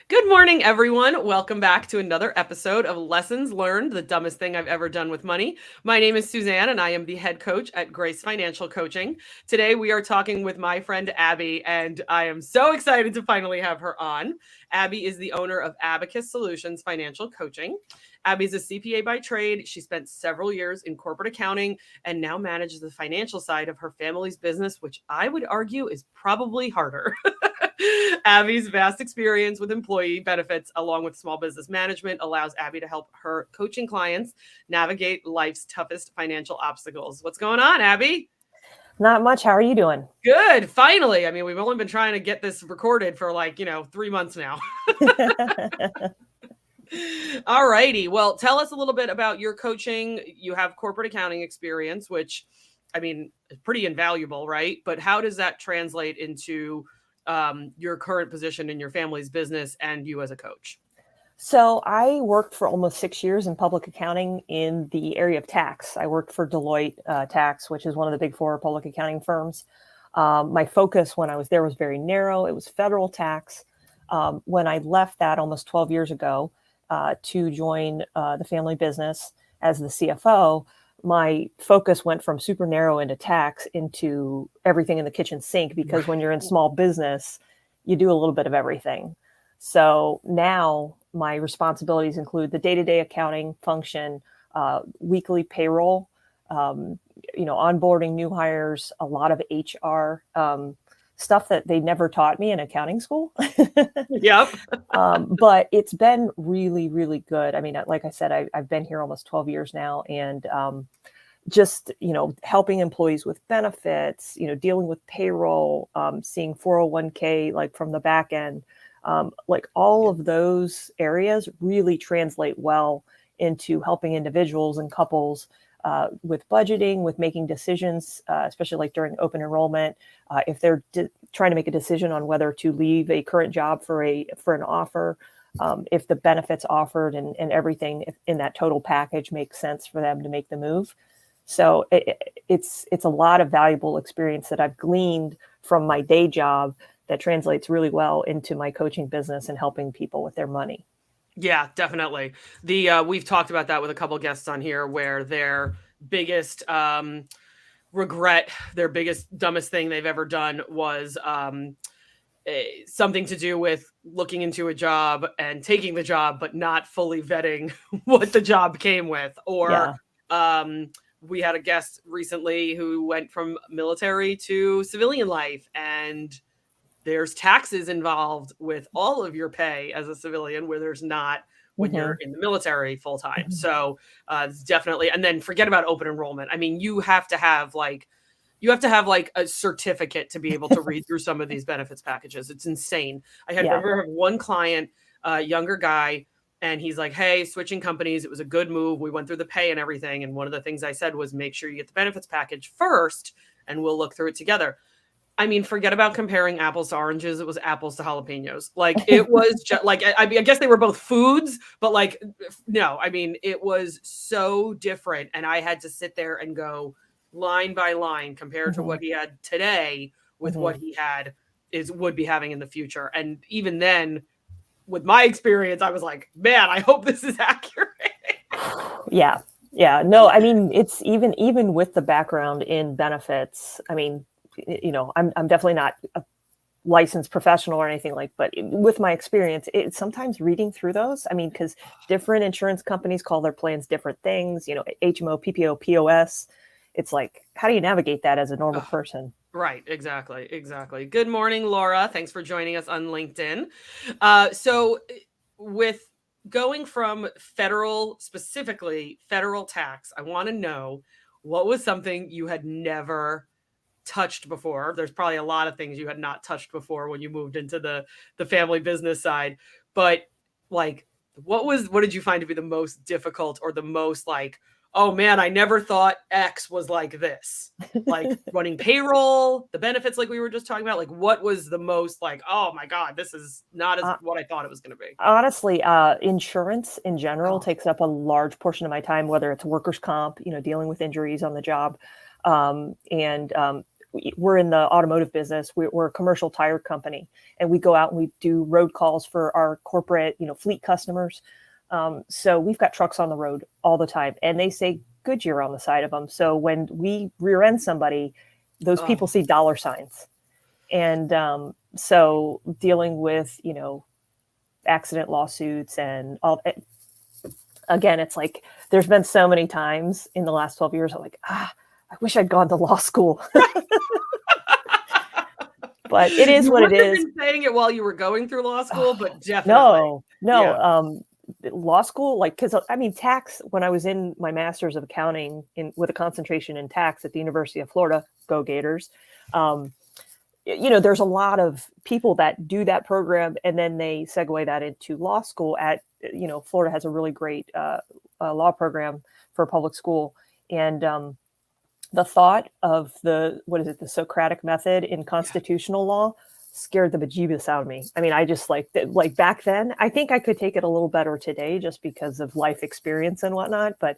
Good morning, everyone. Welcome back to another episode of Lessons Learned, the dumbest thing I've ever done with money. My name is Suzanne, and I am the head coach at G.R.A.C.E Financial Coaching. Today, we are talking with my friend Abby, and I am so excited to finally have her on. Abby is the owner of Abacus Solutions Financial Coaching. Abby's a CPA by trade. She spent several years in corporate accounting and now manages the financial side of her family's business, which I would argue is probably harder. Abby's vast experience with employee benefits, along with small business management, allows Abby to help her coaching clients navigate life's toughest financial obstacles. What's going on, Abby? Not much. How are you doing? Good. Finally. I mean, we've only been trying to get this recorded for 3 months now. All righty. Well, tell us a little bit about your coaching. You have corporate accounting experience, which, I mean, is pretty invaluable, right? But how does that translate into your current position in your family's business and you as a coach? So I worked for almost 6 years in public accounting in the area of tax. I worked for Deloitte Tax, which is one of the big four public accounting firms. My focus when I was there was very narrow. It was federal tax. When I left that almost 12 years ago to join the family business as the CFO, my focus went from super narrow into tax into everything in the kitchen sink, because when you're in small business, you do a little bit of everything. So now my responsibilities include the day-to-day accounting function, weekly payroll, onboarding new hires, a lot of HR stuff that they never taught me in accounting school. Yep. But it's been really, really good. I mean, like I said, I've been here almost 12 years now, and just, helping employees with benefits, dealing with payroll, seeing 401k, like from the back end, like all of those areas really translate well into helping individuals and couples with budgeting, with making decisions, especially like during open enrollment, if they're trying to make a decision on whether to leave a current job for an offer, if the benefits offered and everything in that total package makes sense for them to make the move. So it's a lot of valuable experience that I've gleaned from my day job that translates really well into my coaching business and helping people with their money. Yeah, definitely. We've talked about that with a couple guests on here where their biggest regret, their biggest dumbest thing they've ever done was something to do with looking into a job and taking the job, but not fully vetting what the job came with. Or we had a guest recently who went from military to civilian life, and there's taxes involved with all of your pay as a civilian where there's not when you're in the military full time. So it's definitely, and then forget about open enrollment. I mean, you have to have like a certificate to be able to read through some of these benefits packages. It's insane. I had remember one client, younger guy, and he's like, hey, switching companies, it was a good move. We went through the pay and everything. And one of the things I said was make sure you get the benefits package first and we'll look through it together. I mean, forget about comparing apples to oranges. It was apples to jalapenos. Like it was just like, I mean, I guess they were both foods, but like, no, I mean, it was so different. And I had to sit there and go line by line compared to what he had today with what he would be having in the future. And even then, with my experience, I was like, man, I hope this is accurate. Yeah. No, I mean, it's even with the background in benefits. I mean, I'm definitely not a licensed professional or anything but with my experience, it's sometimes reading through those. I mean, because different insurance companies call their plans different things, HMO, PPO, POS. It's like, how do you navigate that as a normal person? Right. Exactly. Good morning, Laura. Thanks for joining us on LinkedIn. So with going from specifically federal tax, I want to know what was something you had never touched before. There's probably a lot of things you had not touched before when you moved into the family business side, but like, what did you find to be the most difficult or the most like, oh man, I never thought X was like this, like running payroll, the benefits, like we were just talking about, like what was the most like, oh my God, this is not as what I thought it was going to be. Honestly, insurance in general takes up a large portion of my time, whether it's workers' comp, dealing with injuries on the job, and we're in the automotive business. We're a commercial tire company, and we go out and we do road calls for our corporate, fleet customers. So we've got trucks on the road all the time, and they say Goodyear on the side of them. So when we rear end somebody, those people see dollar signs. And so dealing with, accident lawsuits and all, again, it's like, there's been so many times in the last 12 years, I'm like, I wish I'd gone to law school. But it is what it is. You been saying it while you were going through law school, but definitely. No. Yeah. Law school, because tax, when I was in my master's of accounting with a concentration in tax at the University of Florida, go Gators. There's a lot of people that do that program, and then they segue that into law school at, Florida has a really great law program for public school. And the thought of the Socratic method in constitutional law scared the bejeebus out of me. I just like back then, I think I could take it a little better today just because of life experience and whatnot, but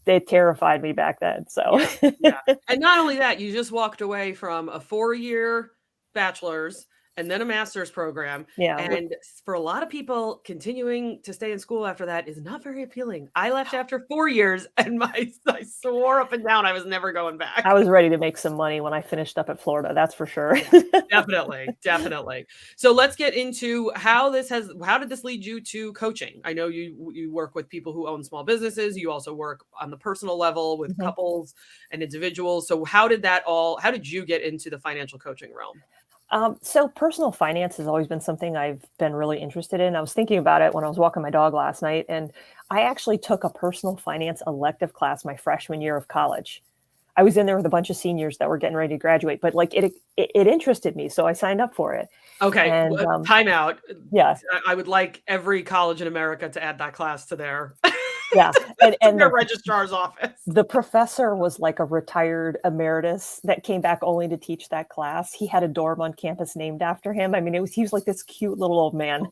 they terrified me back then. So, yeah. And not only that, you just walked away from a 4-year bachelor's and then a master's program. Yeah. And for a lot of people, continuing to stay in school after that is not very appealing. I left after 4 years, and I swore up and down I was never going back. I was ready to make some money when I finished up at Florida. That's for sure. Definitely. So let's get into how did this lead you to coaching? I know you work with people who own small businesses. You also work on the personal level with couples and individuals. So how did you get into the financial coaching realm? So personal finance has always been something I've been really interested in. I was thinking about it when I was walking my dog last night, and I actually took a personal finance elective class my freshman year of college. I was in there with a bunch of seniors that were getting ready to graduate, but it interested me, so I signed up for it. Okay, and, time out. Yeah, I would like every college in America to add that class to their and their registrar's office. The professor was like a retired emeritus that came back only to teach that class. He had a dorm on campus named after him. He was like this cute little old man.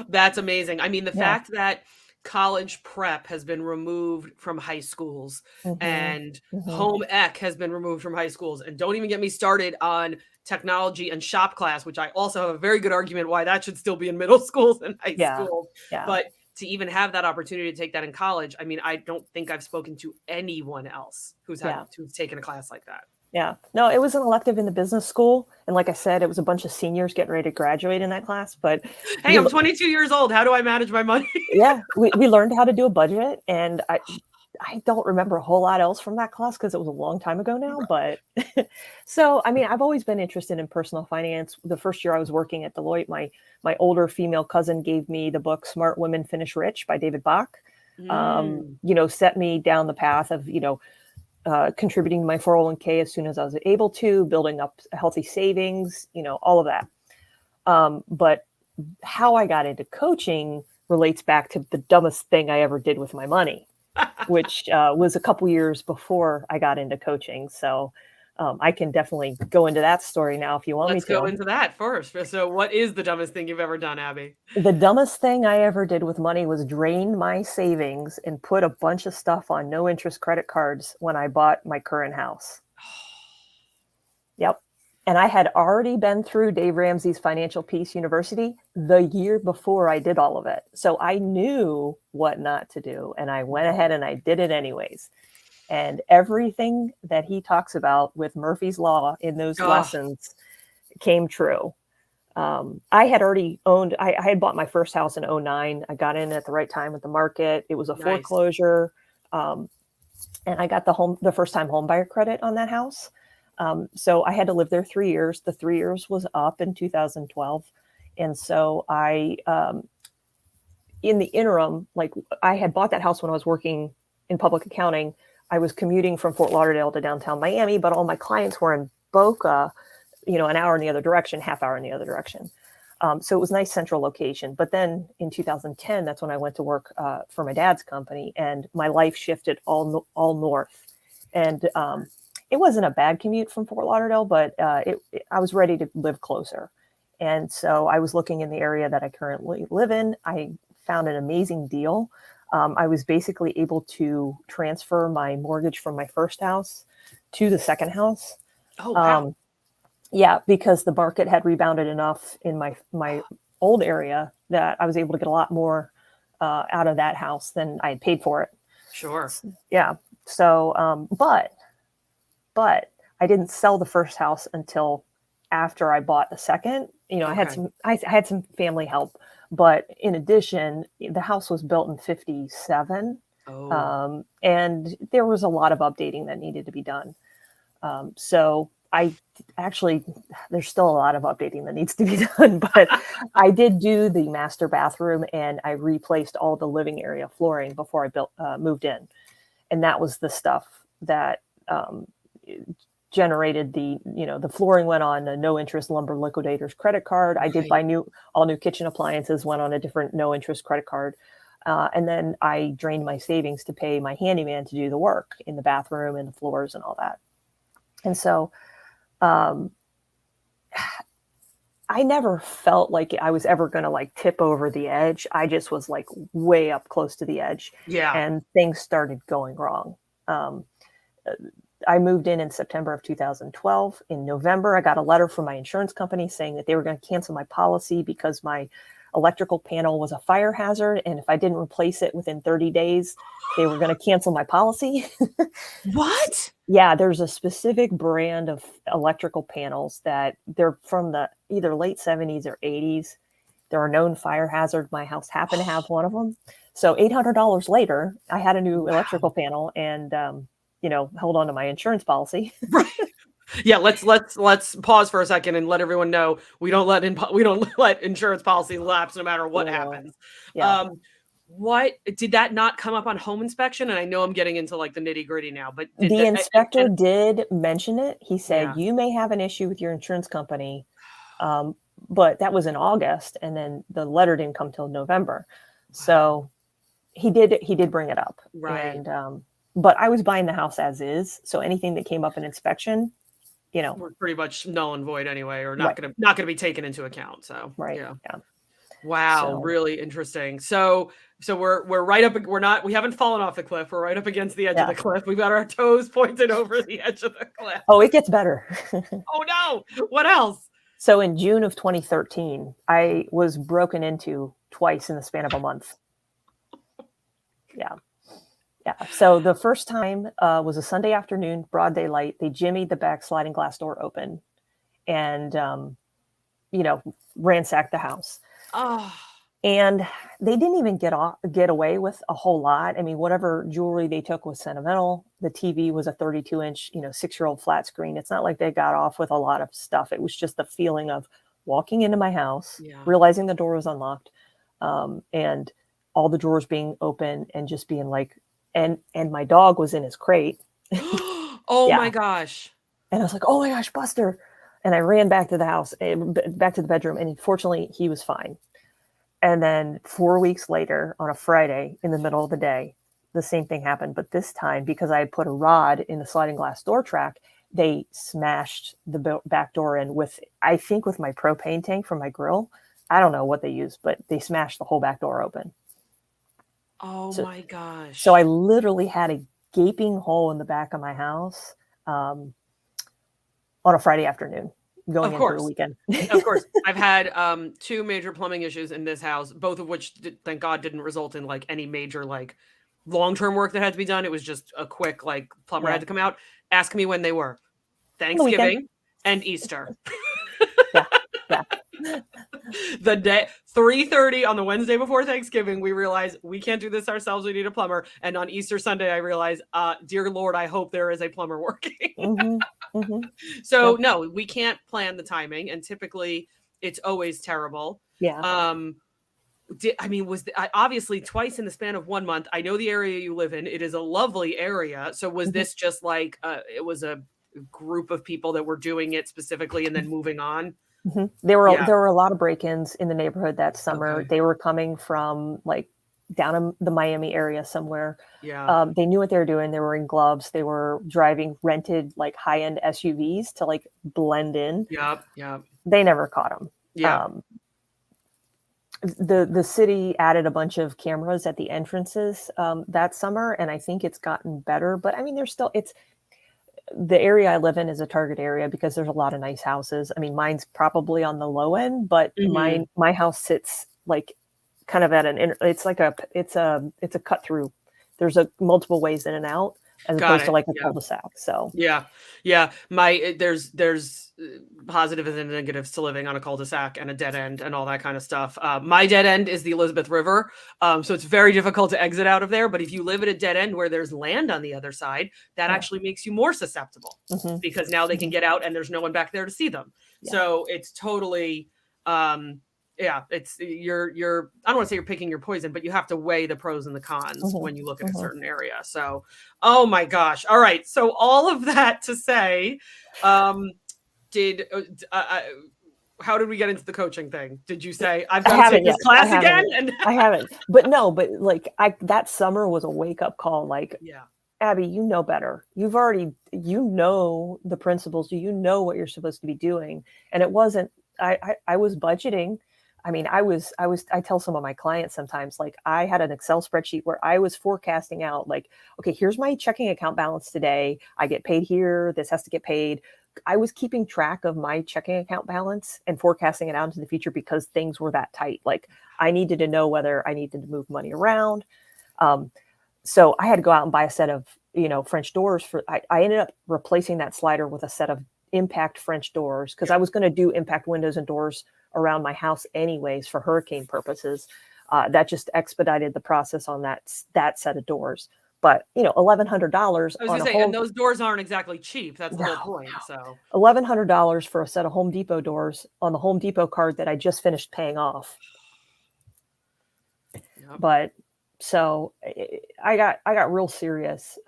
That's amazing. The fact that college prep has been removed from high schools and home ec has been removed from high schools, and don't even get me started on technology and shop class, which I also have a very good argument why that should still be in middle schools and high schools. Yeah. But to even have that opportunity to take that in college, I don't think I've spoken to anyone else who's taken a class like that. Yeah. No, it was an elective in the business school. And like I said, it was a bunch of seniors getting ready to graduate in that class. But hey, I'm 22 years old. How do I manage my money? We learned how to do a budget. And I don't remember a whole lot else from that class because it was a long time ago now. But so, I've always been interested in personal finance. The first year I was working at Deloitte, my older female cousin gave me the book Smart Women Finish Rich by David Bach. Set me down the path of, contributing to my 401k as soon as I was able to, building up a healthy savings, all of that. But how I got into coaching relates back to the dumbest thing I ever did with my money, which was a couple years before I got into coaching. So I can definitely go into that story now if you want me to. Let's go into that first. So what is the dumbest thing you've ever done, Abby? The dumbest thing I ever did with money was drain my savings and put a bunch of stuff on no interest credit cards when I bought my current house. Yep. And I had already been through Dave Ramsey's Financial Peace University the year before I did all of it. So I knew what not to do, and I went ahead and I did it anyways. And everything that he talks about with Murphy's Law in those lessons came true. I had already owned, I had bought my first house in 2009. I got in at the right time with the market. It was a foreclosure. And I got the first time home buyer credit on that house. So I had to live there 3 years. The 3 years was up in 2012. And so in the interim, I had bought that house when I was working in public accounting. I was commuting from Fort Lauderdale to downtown Miami, but all my clients were in Boca, an hour in the other direction, half hour in the other direction. So it was a nice central location. But then in 2010, that's when I went to work for my dad's company, and my life shifted all north. And it wasn't a bad commute from Fort Lauderdale, but I was ready to live closer. And so I was looking in the area that I currently live in. I found an amazing deal. I was basically able to transfer my mortgage from my first house to the second house. Oh, wow. Yeah, because the market had rebounded enough in my old area that I was able to get a lot more out of that house than I had paid for it. Sure. Yeah. So, but I didn't sell the first house until after I bought the second. Okay. I had some family help, but in addition, the house was built in 57. Oh, And there was a lot of updating that needed to be done. So I actually, there's still a lot of updating that needs to be done, but I did do the master bathroom and I replaced all the living area flooring before I moved in. And that was the stuff that generated the flooring went on a no interest lumber liquidators credit card. I did right. buy all new kitchen appliances, went on a different no interest credit card. And then I drained my savings to pay my handyman to do the work in the bathroom and the floors and all that. And so um, I never felt like I was ever going to like tip over the edge. I just was like way up close to the edge Yeah. and things started going wrong. Um, I moved in September of 2012. In November, I got a letter from my insurance company saying that they were going to cancel my policy because my electrical panel was a fire hazard. And if I didn't replace it within 30 days, they were going to cancel my policy. What? Yeah, there's a specific brand of electrical panels that they're from the either late 70s or 80s. They're a known fire hazard. My house happened to have one of them. So $800 later, I had a new electrical Wow. panel and held on to my insurance policy. Right. Yeah, let's pause for a second and let everyone know we don't let insurance policy lapse no matter what Yeah. happens. Yeah. Um, what did that not come up on home inspection? And I know I'm getting into like the nitty gritty now, but did The that? inspector did mention it. He said, Yeah. you may have an issue with your insurance company. Um, but that was in August. And then the letter didn't come till November. Wow. So he did bring it up. Right. And, but I was buying the house as is. So anything that came up in inspection, We're pretty much null and void anyway, or right, not gonna be taken into account. So right. yeah. Yeah. Wow, So really interesting. So we're right up. We haven't fallen off the cliff. We're right up against the edge of yeah. the cliff. We've got our toes pointed over the edge of the cliff. Oh, it gets better. Oh no! What else? So in June of 2013, I was broken into twice in the span of a month. Yeah. Yeah. So the first time was a Sunday afternoon, broad daylight. They jimmied the back sliding glass door open and, ransacked the house. Oh, And they didn't even get away with a whole lot. I mean, whatever jewelry they took was sentimental. The TV was a 32-inch, 6-year-old flat screen. It's not like they got off with a lot of stuff. It was just the feeling of walking into my house, yeah. realizing the door was unlocked, and all the drawers being open, and just being like, and my dog was in his crate. Oh my Yeah, gosh. and I was like, oh my gosh, Buster! And I ran back to the house, back to the bedroom, and fortunately, he was fine. And then 4 weeks later, on a Friday in the middle of the day, the same thing happened. But this time, because I had put a rod in the sliding glass door track, they smashed the back door in I think with my propane tank from my grill. I don't know what they used, but they smashed the whole back door open. Oh So, my so I gosh. literally had a gaping hole in the back of my house on a Friday afternoon going Of into the course. weekend. Of course. I've had two major plumbing issues in this house, both of which thank God didn't result in like any major like long-term work that had to be done. It was just a quick like plumber had Yeah. to come out. Ask me when they were. On the weekend. Thanksgiving and Easter. Yeah. Yeah. The day 3:30 on the Wednesday before Thanksgiving, we realized we can't do this ourselves. We need a plumber. And on Easter Sunday, I realized, dear Lord, I hope there is a plumber working. Mm-hmm. Mm-hmm. So Yep. no, we can't plan the timing, and typically it's always terrible. Yeah. Um, obviously twice in the span of 1 month? I know the area you live in. It is a lovely area. So was Mhm. this just like it was a group of people that were doing it specifically and then moving on? Mhm. Yeah. There were a lot of break-ins in the neighborhood that summer. Okay. They were coming from like down in the Miami area somewhere. Yeah. They knew what they were doing. They were in gloves. They were driving rented like high-end SUVs to like blend in. Yep. Yep. They never caught them. Yeah. The city added a bunch of cameras at the entrances that summer, and I think it's gotten better. But I mean, there's still the area I live in is a target area because there's a lot of nice houses. I mean, mine's probably on the low end, but my house sits like kind of at it's like it's a cut through. There's multiple ways in and out, as opposed to like a cul-de-sac. So yeah. There's positives and negatives to living on a cul-de-sac and a dead end and all that kind of stuff. My dead end is the Elizabeth River, so it's very difficult to exit out of there. But if you live at a dead end where there's land on the other side, that actually makes you more susceptible because now they can get out and there's no one back there to see them. So it's totally. It's you're I don't want to say you're picking your poison, but you have to weigh the pros and the cons when you look at a certain area. So, oh my gosh. All right. So all of that to say, how did we get into the coaching thing? Did you say I've got to take this class again? I haven't, but like that summer was a wake up call. Like, Abby, you know better. You've already, the principles, what you're supposed to be doing. And it wasn't, I was budgeting. I mean, I tell some of my clients sometimes, like I had an Excel spreadsheet where I was forecasting out like, okay, here's my checking account balance today. I get paid here. This has to get paid. I was keeping track of my checking account balance and forecasting it out into the future because things were that tight. Like I needed to know whether I needed to move money around. So I had to go out and buy a set of, French doors I ended up replacing that slider with a set of impact French doors because I was going to do impact windows and doors around my house anyways for hurricane purposes. That just expedited the process on that set of doors. But $1,100. I was going to say, and those doors aren't exactly cheap. That's the whole point. So $1,100 for a set of Home Depot doors on the Home Depot card that I just finished paying off. But so I got real serious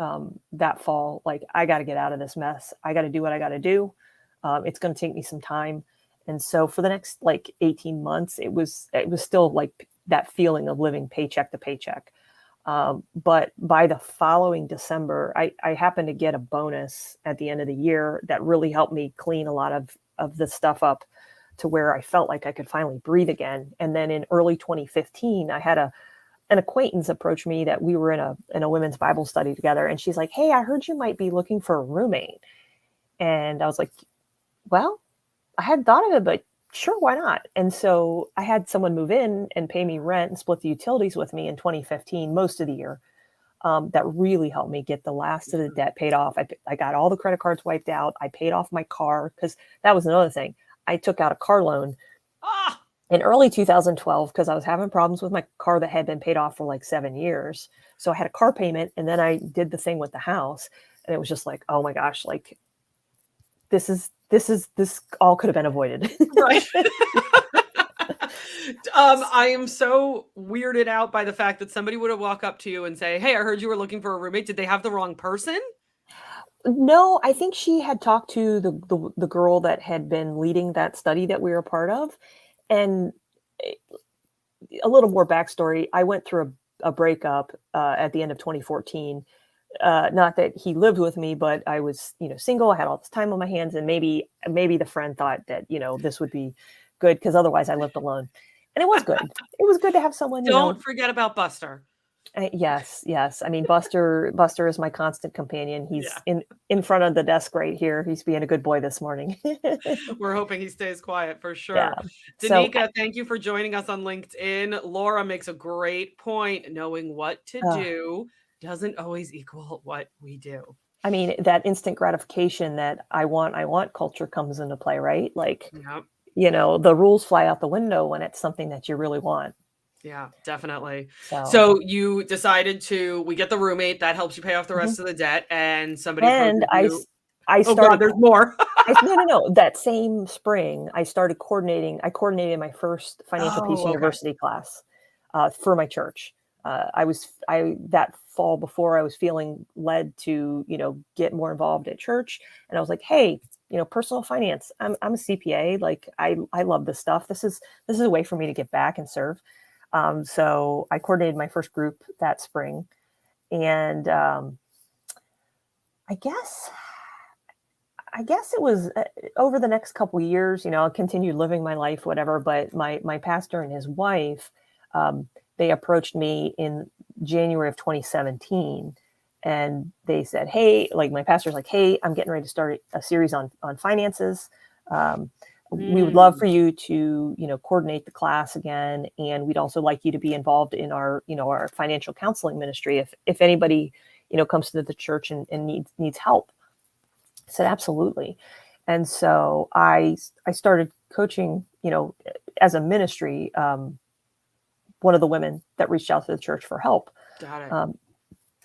that fall. Like I got to get out of this mess. I got to do what I got to do. It's going to take me some time. And so for the next like 18 months, it was still like that feeling of living paycheck to paycheck. But by the following December, I happened to get a bonus at the end of the year that really helped me clean a lot of the stuff up to where I felt like I could finally breathe again. And then in early 2015, I had an acquaintance approach me that we were in a women's Bible study together. And she's like, "Hey, I heard you might be looking for a roommate." And I was like, well, I hadn't thought of it, but sure, why not? And so I had someone move in and pay me rent and split the utilities with me in 2015, most of the year. That really helped me get the last of the debt paid off. I got all the credit cards wiped out. I paid off my car because that was another thing. I took out a car loan in early 2012 because I was having problems with my car that had been paid off for like 7 years. So I had a car payment and then I did the thing with the house and it was just like, oh my gosh, like this all could have been avoided. Right. I am so weirded out by the fact that somebody would have walked up to you and say, "Hey, I heard you were looking for a roommate." Did they have the wrong person? No, I think she had talked to the girl that had been leading that study that we were a part of. And a little more backstory, I went through a breakup at the end of 2014. Not that he lived with me, but I was, single. I had all this time on my hands, and maybe the friend thought that, this would be good because otherwise I lived alone, and it was good. It was good to have someone. Don't forget about Buster. Yes. I mean, Buster is my constant companion. He's in front of the desk right here. He's being a good boy this morning. We're hoping he stays quiet for sure. Yeah. Danica, thank you for joining us on LinkedIn. Laura makes a great point. Knowing what to do doesn't always equal what we do. I mean, that instant gratification that I want culture comes into play, right? Like, the rules fly out the window when it's something that you really want. Yeah, definitely. So you decided we get the roommate that helps you pay off the rest of the debt, and somebody. And I started. Oh God, there's more. No. That same spring, I started coordinating. I coordinated my first Financial Peace University class for my church. That fall before I was feeling led to get more involved at church, and I was like, hey, personal finance. I'm a CPA. Like I love this stuff. This is a way for me to get back and serve. So I coordinated my first group that spring, and I guess it was over the next couple of years. I continued living my life, whatever. But my pastor and his wife, they approached me in January of 2017 and they said, hey, like my pastor's like, hey, I'm getting ready to start a series on finances. We would love for you to, coordinate the class again. And we'd also like you to be involved in our, our financial counseling ministry. If anybody, comes to the church and needs help. I said, absolutely. And so I started coaching, as a ministry, one of the women that reached out to the church for help. Got it.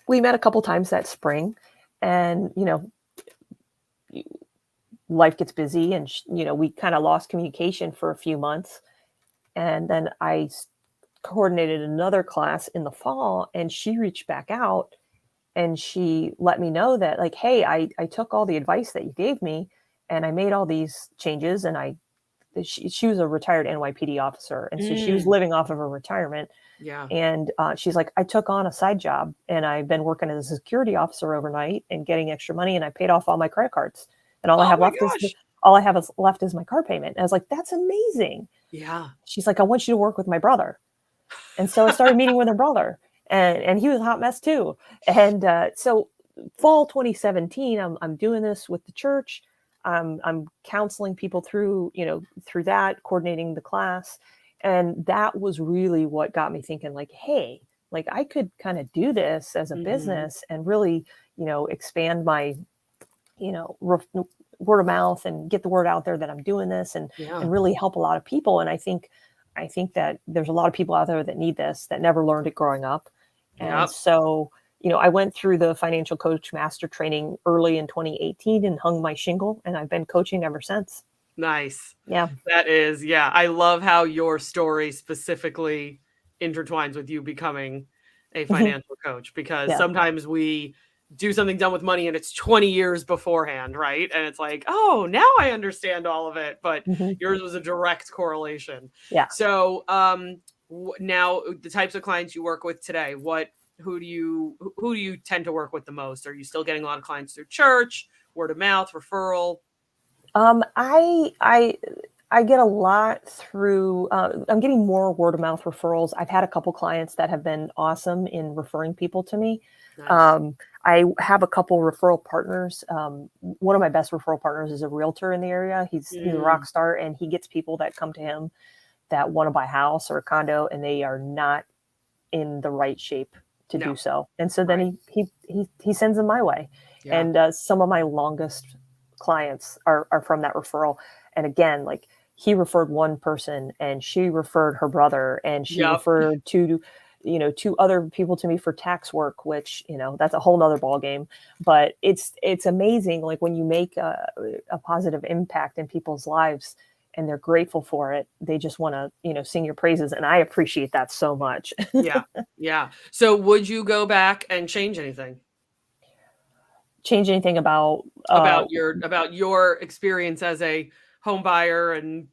We met a couple times that spring, and, life gets busy, and, we kind of lost communication for a few months. And then I coordinated another class in the fall, and she reached back out and she let me know that, like, hey, I took all the advice that you gave me and I made all these changes. And she was a retired NYPD officer. And so she was living off of her retirement. Yeah. And she's like, I took on a side job and I've been working as a security officer overnight and getting extra money. And I paid off all my credit cards. And all I have left is my car payment. And I was like, that's amazing. Yeah. She's like, I want you to work with my brother. And so I started meeting with her brother, and he was a hot mess too. And so fall 2017, I'm doing this with the church. I'm counseling people through that, coordinating the class. And that was really what got me thinking, like, hey, like I could kind of do this as a business and really, expand my, word of mouth and get the word out there that I'm doing this and really help a lot of people. And I think that there's a lot of people out there that need this, that never learned it growing up. And so, I went through the financial coach master training early in 2018 and hung my shingle, and I've been coaching ever since. Nice. Yeah. That is, I love how your story specifically intertwines with you becoming a financial coach, because sometimes we do something done with money and it's 20 years beforehand, right? And it's like, oh, now I understand all of it. But yours was a direct correlation. Yeah. So now the types of clients you work with today, who do you tend to work with the most? Are you still getting a lot of clients through church, word of mouth, referral? I get a lot through, I'm getting more word of mouth referrals. I've had a couple clients that have been awesome in referring people to me. Nice. I have a couple referral partners. One of my best referral partners is a realtor in the area. He's a rock star, and he gets people that come to him that want to buy a house or a condo, and they are not in the right shape to do so. And so then he sends them my way. Yeah. And some of my longest clients are from that referral. And again, like, he referred one person and she referred her brother, and she referred two other people to me for tax work, which, that's a whole nother ball game. But it's amazing. Like, when you make a positive impact in people's lives and they're grateful for it, they just want to, sing your praises. And I appreciate that so much. Yeah. So would you go back and change anything? Change anything about your experience as a home buyer and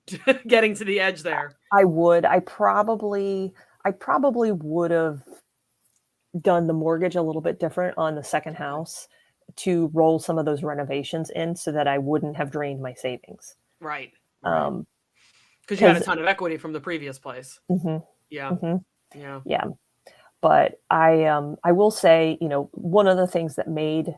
getting to the edge there? I would. I probably would have done the mortgage a little bit different on the second house to roll some of those renovations in so that I wouldn't have drained my savings. Right. Because you had a ton of equity from the previous place. Yeah. But I will say, one of the things that made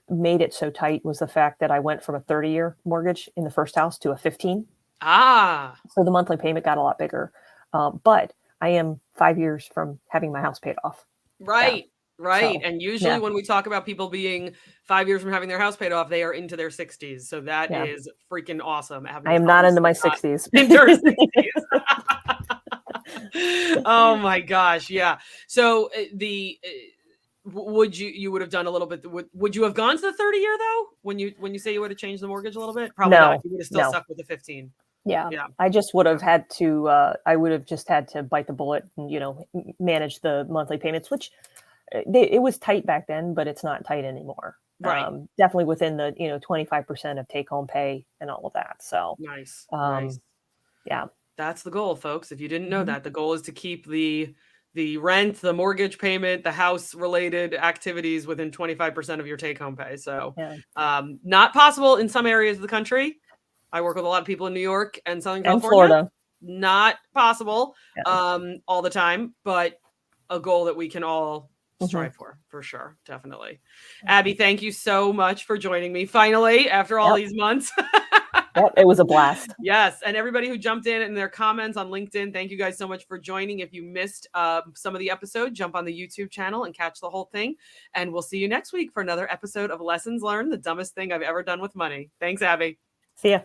it so tight was the fact that I went from a 30-year mortgage in the first house to a 15. So the monthly payment got a lot bigger. But I am 5 years from having my house paid off. Right. So, and usually when we talk about people being 5 years from having their house paid off, they are into their 60s. So that is freaking awesome. I am not into my 60s. In their 60s. Oh my gosh. Yeah. So would you have done a little bit? Would you have gone to the 30-year though? When you say you would have changed the mortgage a little bit? Probably not. You would have still stuck with the 15. Yeah. I just would have had to, I would have just had to bite the bullet and, manage the monthly payments, which it was tight back then, but it's not tight anymore. Right. Definitely within the, 25% of take home pay and all of that. So nice. Yeah. That's the goal, folks. If you didn't know that, the goal is to keep the rent, the mortgage payment, the house related activities within 25% of your take home pay. So not possible in some areas of the country. I work with a lot of people in New York and Southern California. And Florida. Not possible all the time, but a goal that we can all strive for sure. Definitely. Abby, thank you so much for joining me finally after all these months. Yep, it was a blast. Yes. And everybody who jumped in their comments on LinkedIn, thank you guys so much for joining. If you missed some of the episode, jump on the YouTube channel and catch the whole thing. And we'll see you next week for another episode of Lessons Learned, the dumbest thing I've ever done with money. Thanks, Abby. See ya.